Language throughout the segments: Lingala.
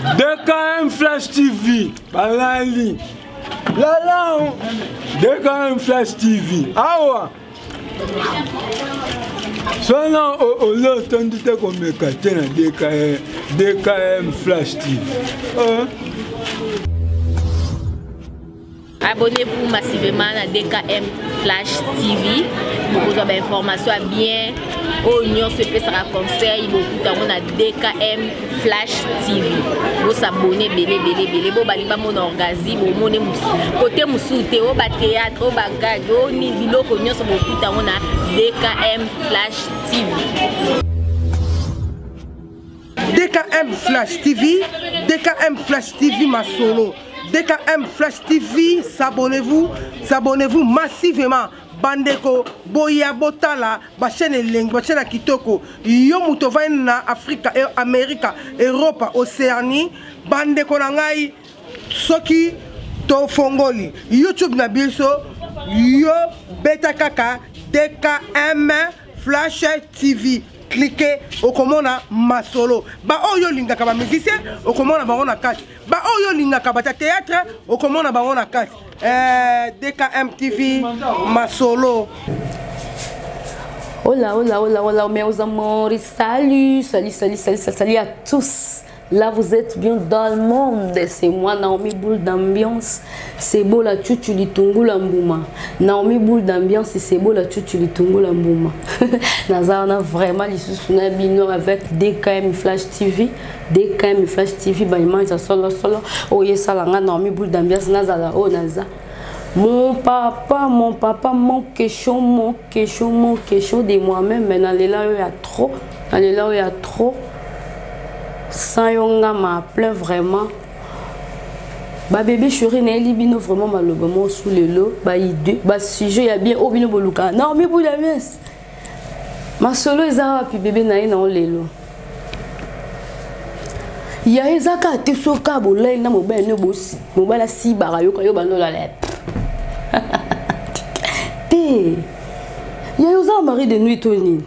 DKM Flash TV. Balali. Là, DKM Flash TV. Awa. Sona o tondi te ko mekate na DKM Flash TV. Abonnez-vous massivement à DKM Flash TV pour vous avoir information bien. Au Union CP sera conseil beaucoup dans a DKM Flash TV. Vous s'abonnez belé. Vous baliba mon orgasme, mon côté moussoute, au bas théâtre, au bagage, au ni bilo Union sur beaucoup dans a DKM Flash TV. DKM Flash TV, DKM Flash TV ma solo. DKM Flash TV, s'abonnez-vous massivement. Bandeko, Boya Botala, Bachene Leng, Bachene Kitoko, Yomuto na Afrique, Amérique, Europe, Océanie, Bandeko Nangai, Soki, Tofongoli, YouTube Nabilso, Yo Beta Kaka, DKM Flash TV. Cliquez au commandant ma solo. Ba oyo linga kaba musicien au commandant barona 4. Ba oyo linga kaba théâtre au commandant barona 4. DKM TV ma solo. Hola, mes amours. Salut à tous. Là, vous êtes bien dans le monde. C'est moi, Naomi Boule d'ambiance. C'est beau la chuchu litungu la mbouma. Naomi Boule d'ambiance, c'est beau la chuchu litungu la mbouma. Naza, on a vraiment les sous-souna bino avec DKM Flash TV. DKM Flash TV, bah, il mange solo. Oh, yes, ça, Naomi Boule d'ambiance, Naza, oh, Naza. Mon papa, mon question de moi-même. Mais dans les là, il y a trop. Sans yonga m'a plein vraiment. Ba bébé chéri n'est libino vraiment malheureusement sous le lot. Ba idée, ba sujet y a bien obino boluka. Non mais pour la messe. Ma solo ezara puis bébé na ina le lot. Ya ezaka te soka bolai na mobile ne bosi. Mobile si barayo kayo bando la lep. Té. Ya yoza mari de nuit Tony.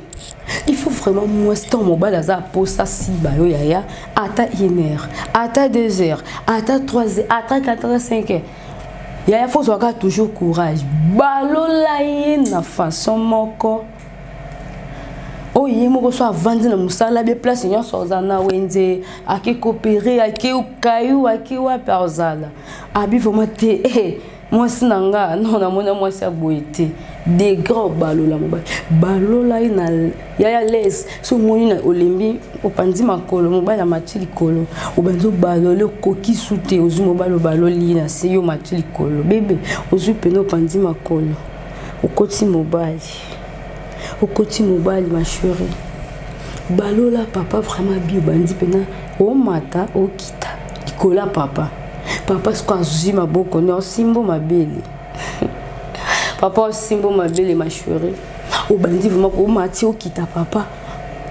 Il faut vraiment moistrer mon balaza pour ça si bayo yaya ata 1h, ata 2h, ata 3h, ata 4h, 5h. Yaya faut avoir toujours courage. Balola na façon moko. Oh yemo so vendre na musala be place nyo so zana wenze ake coopérer ake ukayu ake wa perzala. Abi vraiment te moi sinanga non na mona moi sa boité. Des grands balola mobile balola ina yaya les so moni na olimbi opandi makolo mobile na matili kolo obanzo balole koki sute ozu mobile baloli na seyo matili kolo bébé ozu peno opandi makolo okoti mobile ma chérie balola papa vraiment bio bandi pena o mata o kita dikola papa sko azuzi maboko ne osimbo mabele papa simbo ma belle ma chérie. Au bandi vraiment au mati au kita papa.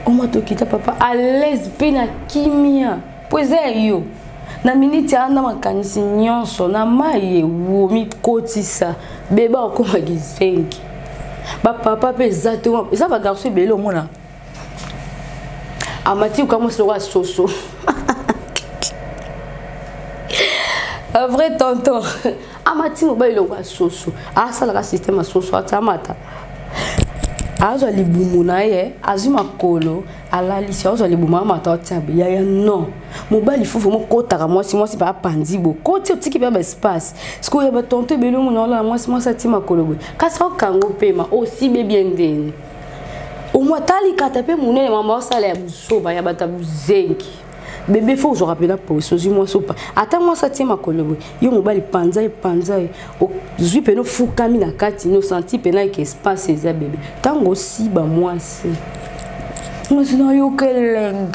Au mati au kita papa à l'aise pena kimia. Poze yo. Na minute anda makanisi nyonso na maye wo mi kotisa. Beba ko magizengi. Ba papa pe exactement. Ça va garçon belo mona. Amati ou comme so soso. Un vrai tonton. Amati mobile lo soso. Ah ça le système soso atamata. Azo libumu na ye, azuma kolo, ala lisi azo libumu mata tabi ya non. Mobile il faut vraiment kota moi si pas pandi bo. Côté petit qui perd espace. Ce que ya tonton belo mo na moi ça tima kolo. Kasa kango pema aussi bien ndeni. Au moins tali katape munene mama sala ya busoba ya batabu zengi. Bébé faut je rappelle pour sozi moi sopa ata moi ça tient ma kolobo yo mobali panza o zui peno fukami na kati no senti pena que espace za bébé tango si ba moi c'est moi sinon yo keleng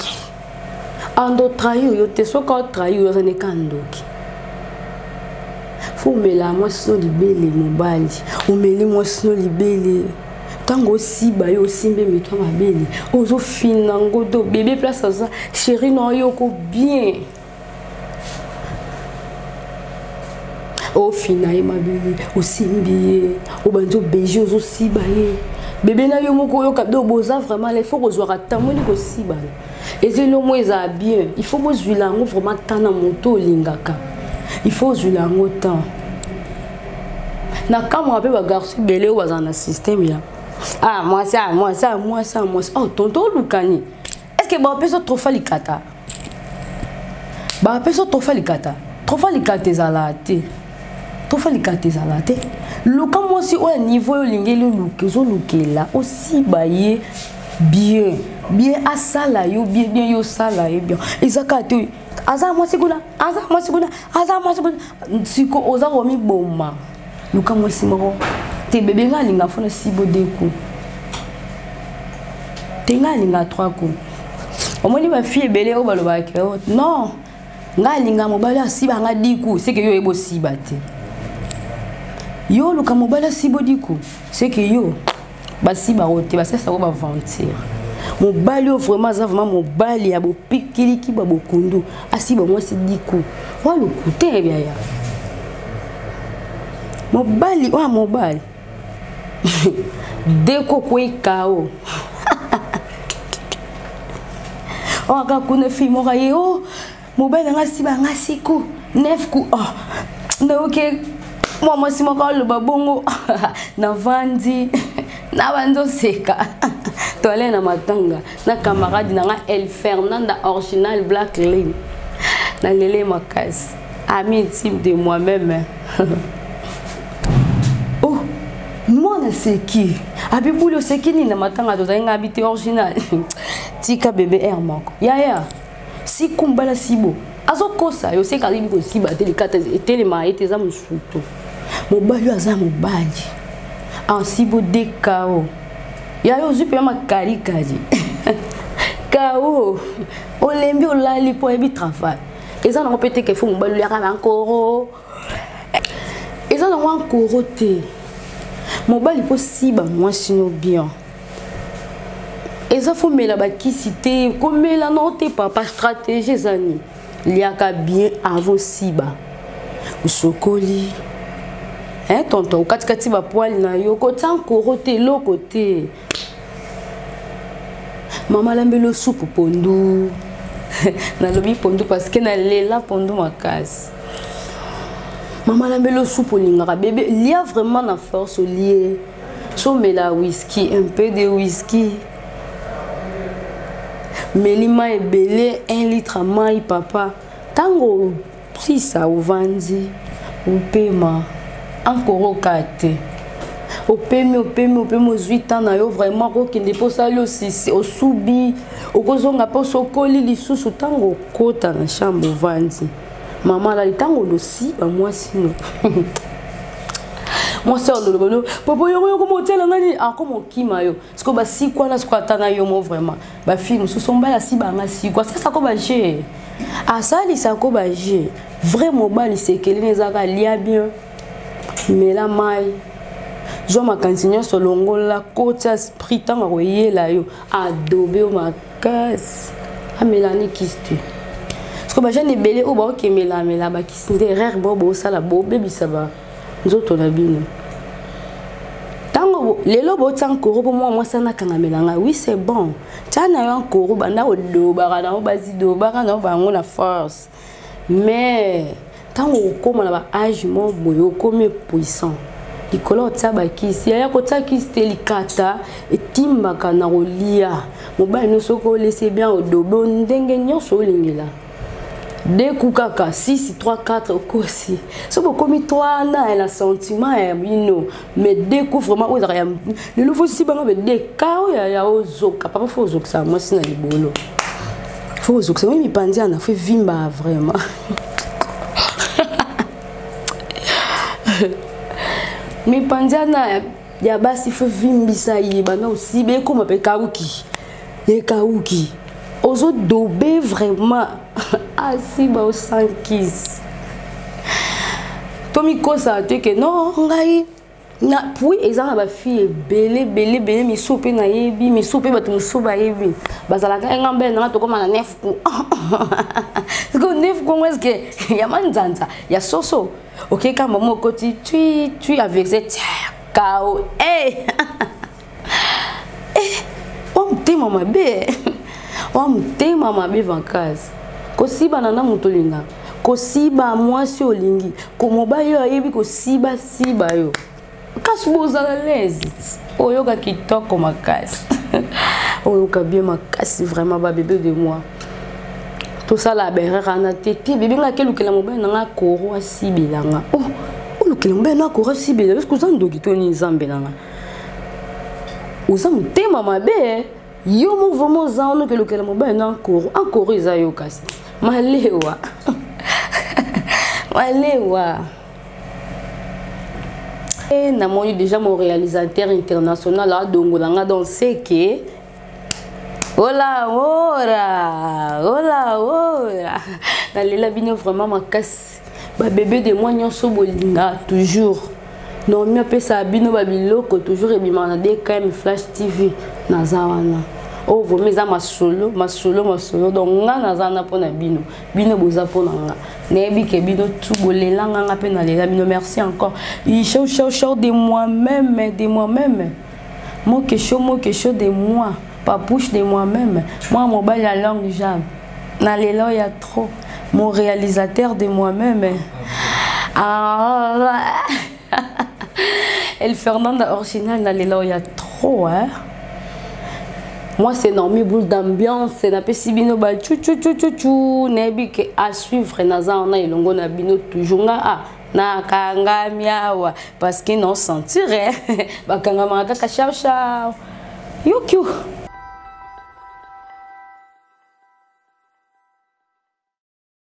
ando trahi yo te so ka trahi yo ne kandoki faut me la moi so libele mobali o meli moi so libele tango si ba yo simbe mais toi ma belle ozo finango do bébé place ça chérie non yo ko bien o finaye ma belle o simbi o banzo beji ozo si ba ye bébé na yo moko yo kado boza vraiment il faut que zo ratamoli ko siba et c'est le moins bien il faut que zo lango vraiment tana moto lingaka il faut zo lango temps na kama ape ba garçon belé ou dans système ya ah moi ça oh tonton Lukani est-ce que ba peso trop falikata ba peso trop falikata zalate Luka moi si au niveau yo lingeli lukezo lukela aussi baye bien à sala yo bien yo sala yo bien ezaka te aza moi sikuna siko oza romi boma Luka moi si moko te bébé nga linga fona sibo deku te nga linga 3 coups omoni ba fille belé o baloba ke non nga linga mobali asiba nga diku c'est que yo ebo siba te yo Luka mobali sibo diku c'est que yo basiba rote basesa ko ba mentir mobali vraiment ça vraiment mobali ya bo pikiliki ba bokundu asiba moi c'est diku wa lukuté bien ya mobali deko kwe kao oh ka kuna fi mo kaye oh mobali ngasiba ngasiku nefku oh na okay moi si mo ka lo babongo na vandi na bando seka tole na matanga na camarade na El Fernanda original Black Lane na lele makas ami intime de moi-même oh moi na seki abibulo seki ni na matanga to za habité original tika bébé air moko ya si kumbala sibo azokosa yo seka libi ko siba delikata etelema eteza musuto mobali aza mobali en sibo de kao ya yo zupe makali kaji kao olembi olali po ebi travail eza na peut-être que faut mobali ya encore eza na encore te mobali po siba moi sino bien eza faut mela ba kisité comme mela non te papa stratégie zani liaka bien avant siba usokoli hein tonton katikati ba poil na yo ko tan korote lo côté maman lambelo soupe pondu na lobi pondu parce que na lela pondu makasi maman lambelo soupe lingara bébé il y a vraiment la force lié so mela whisky un peu de whisky melima ebele 1 litre mai papa tango si ça ou vandi ou paiement encore kate au paiement 8 ans na yo vraiment ko kende po sali aussi au subi au kozonga po sokoli lisusu tango kota na chambre vandi maman la tango dosi ba moi sino moi c'est le bolo papa yo ko motel ngani encore kima yo siko ba si kwa na siko atana yo mo vraiment ba film so somba la si ba nga si quoi ça ko ba je asali ça ko ba je vraiment ba li sekeli nezaka lia bien mais la mai jo makansinyo solongo la kota esprit tanga koyela yo adobe o makas amelani kiste siko ba jane belé o ba ke mela ba kisinde rare bobo sala bo bebi saba nzoto na bino tango lelo bo tankoro po moi sana kangamelanga oui c'est bon tana yo nkoro banda o do barana o bazi do barana o bango la force mais tango koma na ba âge mo boyo comme puissant likolo tsaba kisi ya ko tsaki stelikata etimba kana rolia mobali no soko laisser bien o do bon ndenge nyonso lingela deux coups kaka 6 3 4 aussi so ko komi 3 na la sentiment bino mais deux coups vraiment o za le nouveau si banga be de kao ya ozoka papa faut ozoka moi sina libolo faut ozoka oui mi pandia na fait vimba vraiment mi pandia na ya basi faut vimbisa yiba na aussi be ko mape kauki ye kauki ozo dobe vraiment asi ba o sankis tomi kosa te que non ngai na puis ezana ba fille belé mi soupe na yebi mi soupe ba tu souba yebi bazala ka ngambe na to koma na nef ko ko nef ko est-ce que ya manzanza ya soso OK quand maman koti tu avec cette kao eh motema mabe wa motema mabe vankasi kosiba nana moto olinga kosiba mwasi olingi komobali yo ayebi kosiba siba yo kasi bozala lezi oyoka kitoko makasi oyoka bien makasi vraiment ba bébé de moi tout ça la berera na tete bébé nga kelukela mobali nanga koro asibelanga olukela mobali na koro asibela parce que uzandoki to ni nzambe nanga uza motema mabe yo mo vraiment za ono kelukela mobali na koro eza yo kasi malewa malewa. Et namoni déjà mon réalisateur international a dongolanga dans ce que hola nalela bino vraiment makasi ba bébé de moi nyonso bolinga toujours non mi apesa bino ba biloko toujours ebima na DKM Flash TV nazawana oh vomeza masolo donc nga nazana pona bino boza pona nga nebi ke bino tout bolelanga nga pe na lela bino merci encore show de moi-même mo que show de moi pas bouche de moi-même moi mobile la langue jamais na lela ya trop mon réalisateur de moi-même El Fernanda original na lela ya trop hein. Moi c'est Naomi boule d'ambiance, c'est na pesibino ba chou nebi ke à suivre naza on a ilongo na bino toujours nga na kanga miawa parce que non sentirait ba kanga maka ka chao yo